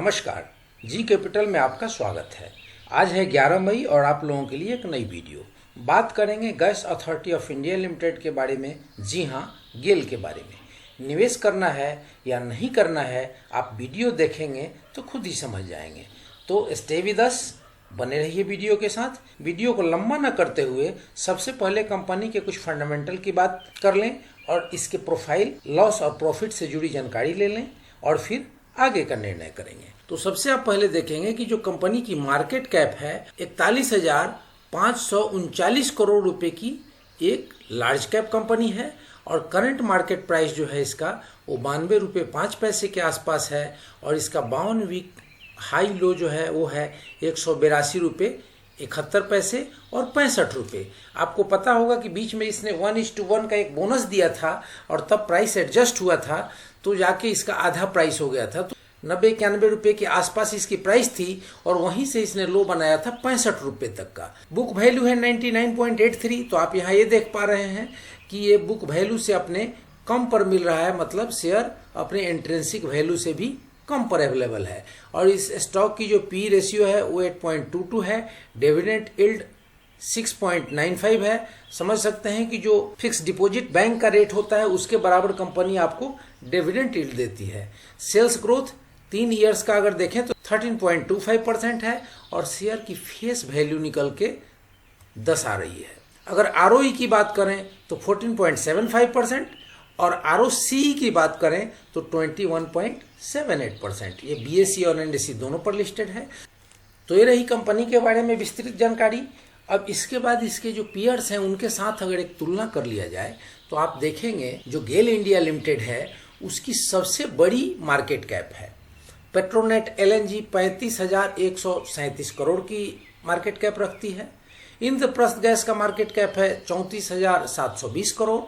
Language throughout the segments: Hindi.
नमस्कार, जी कैपिटल में आपका स्वागत है। आज है 11 मई और आप लोगों के लिए एक नई वीडियो। बात करेंगे gas authority of India limited के बारे में। जी हाँ, गेल के बारे में। निवेश करना है या नहीं करना है, आप वीडियो देखेंगे तो खुद ही समझ जाएंगे। तो स्टे विद अस, बने रहिए वीडियो के साथ। वीडियो को लंबा न करते हुए सबसे पहले कंपनी के कुछ फंडामेंटल की बात कर लें और इसके प्रोफाइल, लॉस और प्रॉफिट से जुड़ी जानकारी ले लें और फिर आगे का निर्णय करेंगे। तो सबसे आप पहले देखेंगे कि जो कंपनी की मार्केट कैप है 41,539 करोड़ रुपए की एक लार्ज कैप कंपनी है और करंट मार्केट प्राइस जो है इसका वो 92 रुपये 5 पैसे के आसपास है और इसका 52 वीक हाई लो जो है वो है 182 रुपये 71 पैसे और 65 रुपये। आपको पता होगा कि बीच में इसने 1:1 का एक बोनस दिया था और तब प्राइस एडजस्ट हुआ था तो जाके इसका आधा प्राइस हो गया था। तो 90-91 रुपये के आसपास इसकी प्राइस थी और वहीं से इसने लो बनाया था 65 रुपये तक का। बुक वैल्यू है 99.83। तो आप यहाँ ये देख पा रहे हैं कि ये बुक वैल्यू से अपने कम पर मिल रहा है, मतलब शेयर अपने इंट्रिंसिक वैल्यू से भी कम पर अवेलेबल है। और इस स्टॉक की जो पी रेशियो है वो 8.22 है। डिविडेंड यील्ड 6.95 है। समझ सकते हैं कि जो फिक्स डिपॉजिट बैंक का रेट होता है उसके बराबर कंपनी आपको डिविडेंड यील्ड देती है। सेल्स ग्रोथ 3 ईयर्स का अगर देखें तो 13.25% है और शेयर की फेस वैल्यू निकल के 10 आ रही है। अगर आरओई की बात करें तो 14.75% और आरओसी की बात करें तो 21.78%। ये बीएसई और एनएसई दोनों पर लिस्टेड है। तो ये रही कंपनी के बारे में विस्तृत जानकारी। अब इसके बाद इसके जो पीयर्स हैं उनके साथ अगर एक तुलना कर लिया जाए तो आप देखेंगे जो गेल इंडिया लिमिटेड है उसकी सबसे बड़ी मार्केट कैप है। पेट्रोनेट एलएनजी 35,137 करोड़ की मार्केट कैप रखती है। इंद्रप्रस्थ गैस का मार्केट कैप है 34,720 करोड़।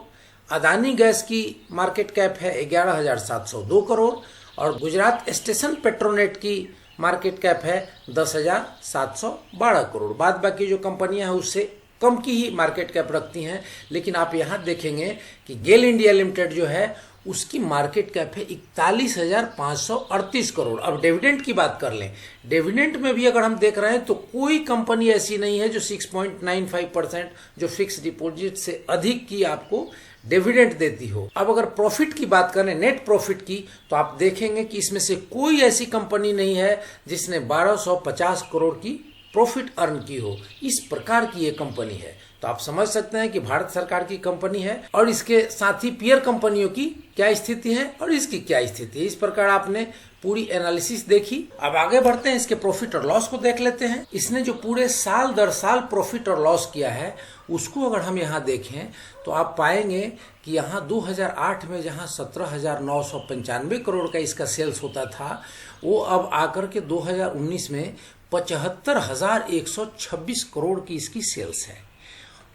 अदानी गैस की मार्केट कैप है 11,702 करोड़ और गुजरात स्टेशन पेट्रोनेट की मार्केट कैप है 10,712 करोड़। बाद बाकी जो कंपनियां हैं उससे कम की ही मार्केट कैप रखती हैं। लेकिन आप यहाँ देखेंगे कि गेल इंडिया लिमिटेड जो है उसकी मार्केट कैप है 41,538 करोड़। अब डिविडेंड की बात कर लें, डिविडेंड में भी अगर हम देख रहे हैं तो कोई कंपनी ऐसी नहीं है जो 6.95% जो फिक्स डिपॉजिट से अधिक की आपको डिविडेंड देती हो। अब अगर प्रॉफिट की बात करें, नेट प्रॉफिट की, तो आप देखेंगे कि इसमें से कोई ऐसी कंपनी नहीं है जिसने 1250 करोड़ की प्रॉफिट अर्न की हो। इस प्रकार की ये कंपनी है। तो आप समझ सकते हैं कि भारत सरकार की कंपनी है और इसके साथ ही पीयर कंपनियों की क्या स्थिति है और इसकी क्या स्थिति है। इस प्रकार आपने पूरी एनालिसिस देखी। अब आगे बढ़ते हैं, इसके प्रॉफिट और लॉस को देख लेते हैं। इसने जो पूरे साल दर साल प्रॉफिट और लॉस किया है उसको अगर हम यहाँ देखें तो आप पाएंगे कि यहाँ 2008 में जहाँ 17,995 करोड़ का इसका सेल्स होता था वो अब आकर के 2019 में 75,126 करोड़ की इसकी सेल्स है।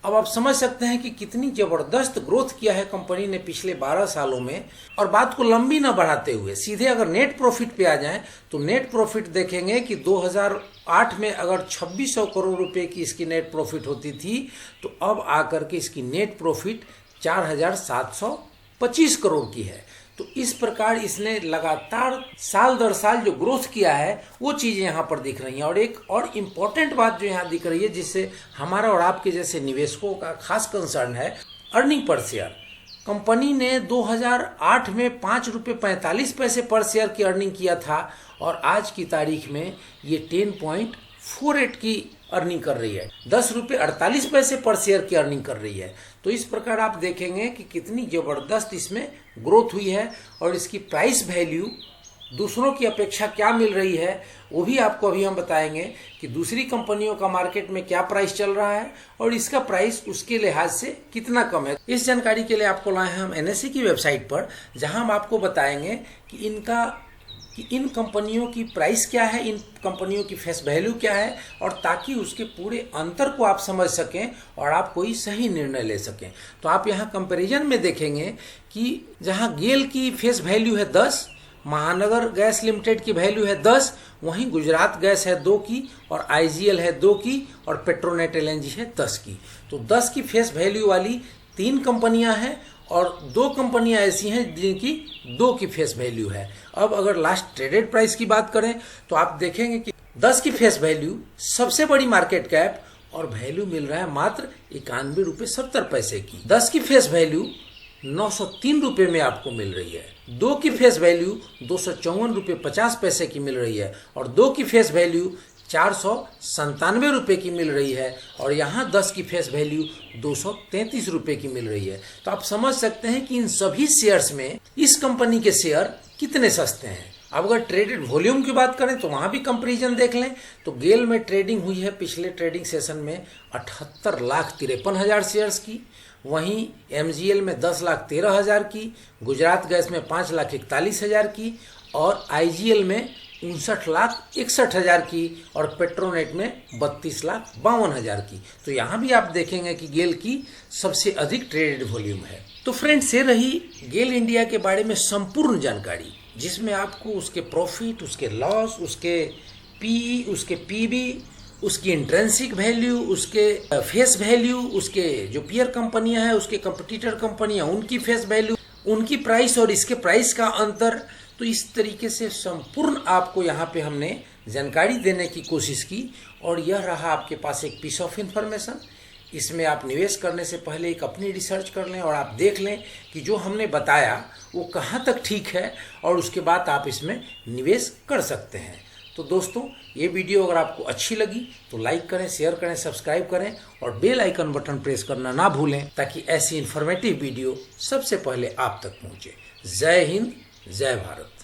अब आप समझ सकते हैं कि कितनी जबरदस्त ग्रोथ किया है कंपनी ने पिछले 12 सालों में। और बात को लंबी न बढ़ाते हुए सीधे अगर नेट प्रॉफिट पे आ जाएं तो नेट प्रॉफिट देखेंगे कि 2008 में अगर 2600 करोड़ रुपए की इसकी नेट प्रॉफिट होती थी तो अब आकर के इसकी नेट प्रॉफिट 4,725 करोड़ की है। तो इस प्रकार इसने लगातार साल दर साल जो ग्रोथ किया है वो चीजें यहाँ पर दिख रही हैं। और एक और इम्पोर्टेंट बात जो यहाँ दिख रही है जिससे हमारा और आपके जैसे निवेशकों का खास कंसर्न है, अर्निंग पर शेयर। कंपनी ने 2008 में 5 रुपये 45 पैसे पर शेयर की अर्निंग किया था और आज की तारीख में ये 10.48 की अर्निंग कर रही है, 10 रुपये 48 पैसे पर शेयर की अर्निंग कर रही है। तो इस प्रकार आप देखेंगे कि कितनी जबरदस्त इसमें ग्रोथ हुई है और इसकी प्राइस वैल्यू दूसरों की अपेक्षा क्या मिल रही है वो भी आपको अभी हम बताएंगे कि दूसरी कंपनियों का मार्केट में क्या प्राइस चल रहा है और इसका प्राइस उसके लिहाज से कितना कम है। इस जानकारी के लिए आपको लाए हैं हम एनएसई की वेबसाइट पर, जहां हम आपको बताएंगे कि इन कंपनियों की प्राइस क्या है, इन कंपनियों की फेस वैल्यू क्या है, और ताकि उसके पूरे अंतर को आप समझ सकें और आप कोई सही निर्णय ले सकें। तो आप यहाँ कंपैरिजन में देखेंगे कि जहाँ गेल की फेस वैल्यू है 10, महानगर गैस लिमिटेड की वैल्यू है 10, वहीं गुजरात गैस है 2 की और आईजीएल है 2 की और पेट्रोनेट एलएनजी है 10 की। तो 10 की फेस वैल्यू वाली 3 कंपनियां हैं और 2 कंपनियां ऐसी हैं जिनकी 2 की फेस वैल्यू है। अब अगर लास्ट ट्रेडेड प्राइस की बात करें तो आप देखेंगे कि 10 की फेस वैल्यू, सबसे बड़ी मार्केट कैप और वैल्यू मिल रहा है मात्र 91 रुपये 70 पैसे की। 10 की फेस वैल्यू 903 रुपये में आपको मिल रही है। 2 की फेस वैल्यू 254 रुपये 50 पैसे की मिल रही है और 2 की फेस वैल्यू 497 रुपये की मिल रही है और यहाँ 10 की फेस वैल्यू 233 रुपये की मिल रही है। तो आप समझ सकते हैं कि इन सभी शेयर्स में इस कंपनी के शेयर कितने सस्ते हैं। अब अगर ट्रेडेड वॉल्यूम की बात करें तो वहाँ भी कंपैरिजन देख लें तो गेल में ट्रेडिंग हुई है पिछले ट्रेडिंग सेशन में 78,53,000 शेयर्स की, वहीं MGL में 10,13,000 की, गुजरात गैस में 5,41,000 की और IGL में 59,61,000 की और पेट्रोनेट में 32,52,000 की। तो यहाँ भी आप देखेंगे कि गेल की सबसे अधिक ट्रेडेड वॉल्यूम है। तो फ्रेंड्स, ये रही गेल इंडिया के बारे में संपूर्ण जानकारी, जिसमें आपको उसके प्रॉफिट, उसके लॉस, उसके PE, उसके PB, उसकी इंट्रेंसिक वैल्यू, उसके फेस वैल्यू, उसके जो पीयर कंपनियां हैं, उसके कंपटीटर कंपनियां, उनकी फेस वैल्यू, उनकी प्राइस और इसके प्राइस का अंतर। तो इस तरीके से संपूर्ण आपको यहाँ पे हमने जानकारी देने की कोशिश की और यह रहा आपके पास एक पीस ऑफ इंफॉर्मेशन। इसमें आप निवेश करने से पहले एक अपनी रिसर्च कर लें और आप देख लें कि जो हमने बताया वो कहाँ तक ठीक है और उसके बाद आप इसमें निवेश कर सकते हैं। तो दोस्तों, ये वीडियो अगर आपको अच्छी लगी तो लाइक करें, शेयर करें, सब्सक्राइब करें और बेल आइकन बटन प्रेस करना ना भूलें ताकि ऐसी इन्फॉर्मेटिव वीडियो सबसे पहले आप तक पहुँचे। जय हिंद, जय भारत।